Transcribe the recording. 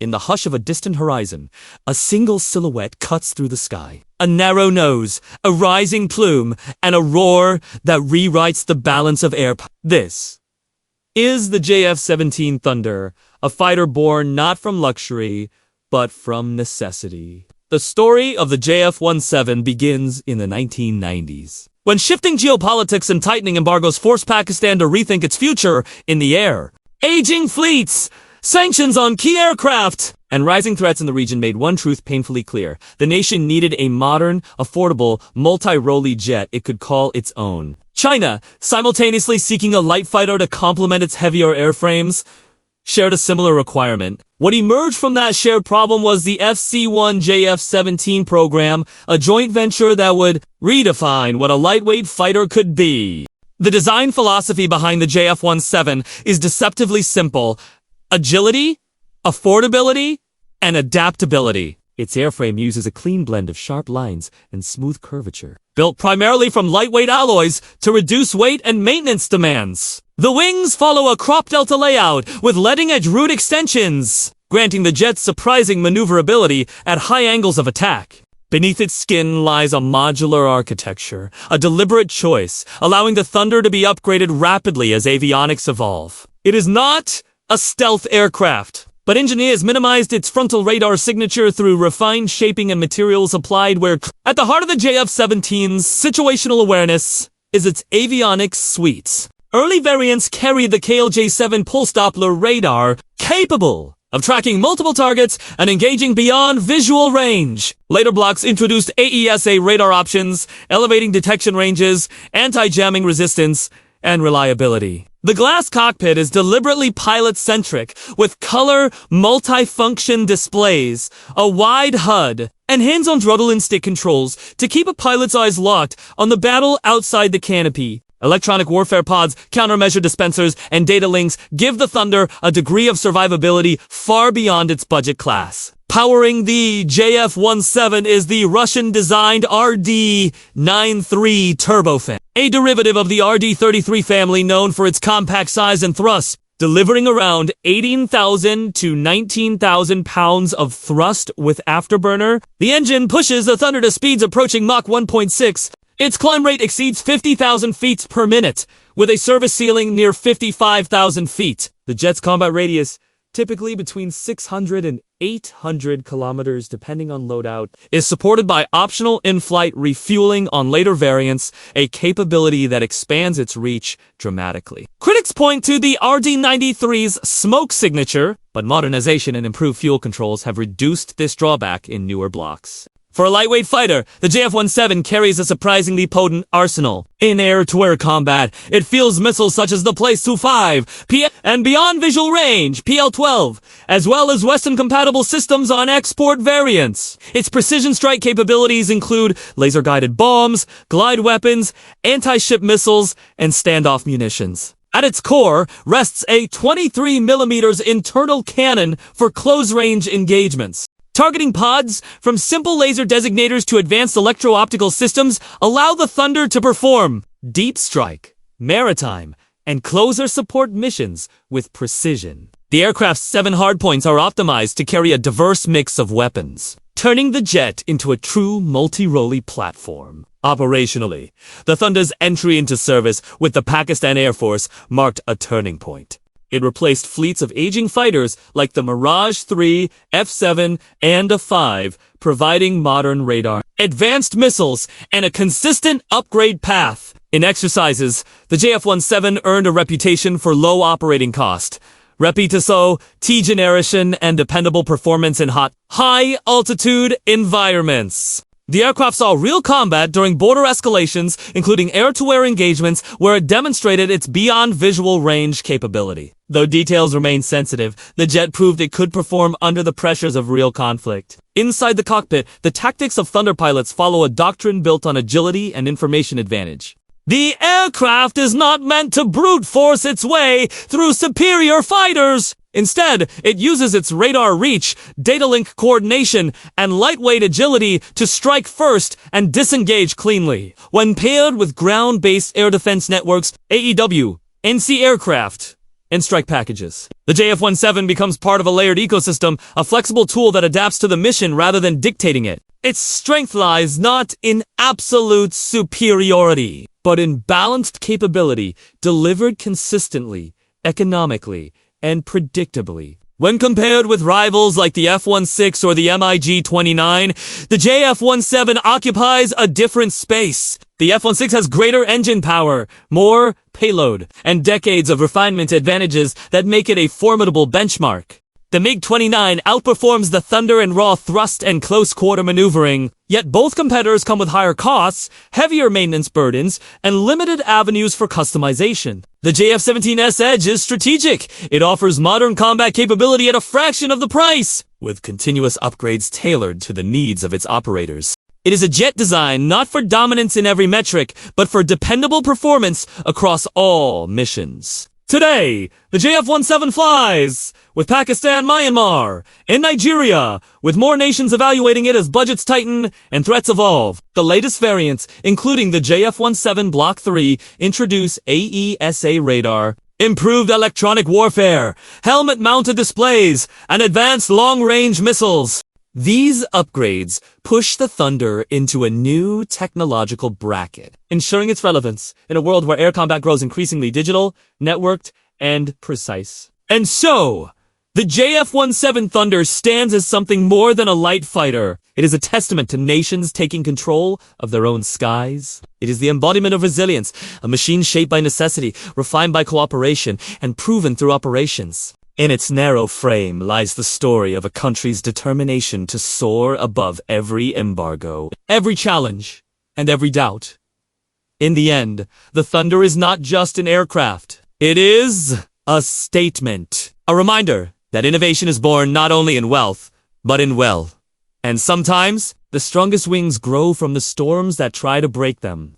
In the hush of a distant horizon, a single silhouette cuts through the sky. A narrow nose, a rising plume, and a roar that rewrites the balance of air. This is the JF-17 Thunder, a fighter born not from luxury, but from necessity. The story of the JF-17 begins in the 1990s, when shifting geopolitics and tightening embargoes forced Pakistan to rethink its future in the air. Aging fleets, sanctions on key aircraft, and rising threats in the region made one truth painfully clear. The nation needed a modern, affordable, multi-role jet it could call its own. China, simultaneously seeking a light fighter to complement its heavier airframes, shared a similar requirement. What emerged from that shared problem was the FC-1 JF-17 program, a joint venture that would redefine what a lightweight fighter could be. The design philosophy behind the JF-17 is deceptively simple: agility, affordability, and adaptability. Its airframe uses a clean blend of sharp lines and smooth curvature, built primarily from lightweight alloys to reduce weight and maintenance demands. The wings follow a crop delta layout with leading-edge root extensions, granting the jet's surprising maneuverability at high angles of attack. Beneath its skin lies a modular architecture, a deliberate choice, allowing the Thunder to be upgraded rapidly as avionics evolve. It is not a stealth aircraft, but engineers minimized its frontal radar signature through refined shaping and materials applied where at the heart of the JF-17's situational awareness is its avionics suite. Early variants carried the KLJ-7 pulse Doppler radar, capable of tracking multiple targets and engaging beyond visual range. Later blocks introduced AESA radar options, elevating detection ranges, anti-jamming resistance, and reliability. The glass cockpit is deliberately pilot-centric, with color, multi-function displays, a wide HUD, and hands-on throttle and stick controls to keep a pilot's eyes locked on the battle outside the canopy. Electronic warfare pods, countermeasure dispensers, and data links give the Thunder a degree of survivability far beyond its budget class. Powering the JF-17 is the Russian-designed RD-93 turbofan, a derivative of the RD-33 family known for its compact size and thrust, delivering around 18,000 to 19,000 pounds of thrust with afterburner. The engine pushes the Thunder to speeds approaching Mach 1.6. Its climb rate exceeds 50,000 feet per minute, with a service ceiling near 55,000 feet. The jet's combat radius, typically between 600 and 800 kilometers depending on loadout, is supported by optional in-flight refueling on later variants, a capability that expands its reach dramatically. Critics point to the RD-93's smoke signature, but modernization and improved fuel controls have reduced this drawback in newer blocks. For a lightweight fighter, the JF-17 carries a surprisingly potent arsenal. In air-to-air combat, it fields missiles such as the Place-25, and beyond visual range, PL-12, as well as Western-compatible systems on export variants. Its precision strike capabilities include laser-guided bombs, glide weapons, anti-ship missiles, and standoff munitions. At its core rests a 23mm internal cannon for close-range engagements. Targeting pods, from simple laser designators to advanced electro-optical systems, allow the Thunder to perform deep strike, maritime, and closer support missions with precision. The aircraft's 7 hardpoints are optimized to carry a diverse mix of weapons, turning the jet into a true multi-role platform. Operationally, the Thunder's entry into service with the Pakistan Air Force marked a turning point. It replaced fleets of aging fighters like the Mirage 3, F-7, and A-5, providing modern radar, advanced missiles, and a consistent upgrade path. In exercises, the JF-17 earned a reputation for low operating cost, repetiso, T-generation, and dependable performance in hot, high-altitude environments. The aircraft saw real combat during border escalations, including air-to-air engagements, where it demonstrated its beyond visual range capability. Though details remain sensitive, the jet proved it could perform under the pressures of real conflict. Inside the cockpit, the tactics of Thunder pilots follow a doctrine built on agility and information advantage. The aircraft is not meant to brute force its way through superior fighters. Instead, it uses its radar reach, data link coordination, and lightweight agility to strike first and disengage cleanly. When paired with ground-based air defense networks, AEW, NC aircraft, and strike packages. The JF-17 becomes part of a layered ecosystem, a flexible tool that adapts to the mission rather than dictating it. Its strength lies not in absolute superiority, but in balanced capability delivered consistently, economically, and predictably. When compared with rivals like the F-16 or the MiG-29, the JF-17 occupies a different space. The F-16 has greater engine power, more payload, and decades of refinement advantages that make it a formidable benchmark. The MiG-29 outperforms the Thunder in raw thrust and close-quarter maneuvering, yet both competitors come with higher costs, heavier maintenance burdens, and limited avenues for customization. The JF-17's edge is strategic. It offers modern combat capability at a fraction of the price, with continuous upgrades tailored to the needs of its operators. It is a jet designed not for dominance in every metric, but for dependable performance across all missions. Today, the JF-17 flies with Pakistan, Myanmar, and Nigeria, with more nations evaluating it as budgets tighten and threats evolve. The latest variants, including the JF-17 Block 3, introduce AESA radar, improved electronic warfare, helmet-mounted displays, and advanced long-range missiles. These upgrades push the Thunder into a new technological bracket, ensuring its relevance in a world where air combat grows increasingly digital, networked, and precise. And so, the JF-17 Thunder stands as something more than a light fighter. It is a testament to nations taking control of their own skies. It is the embodiment of resilience, a machine shaped by necessity, refined by cooperation, and proven through operations. In its narrow frame lies the story of a country's determination to soar above every embargo, every challenge, and every doubt. In the end, the Thunder is not just an aircraft. It is a statement. A reminder that innovation is born not only in wealth, but in will. And sometimes, the strongest wings grow from the storms that try to break them.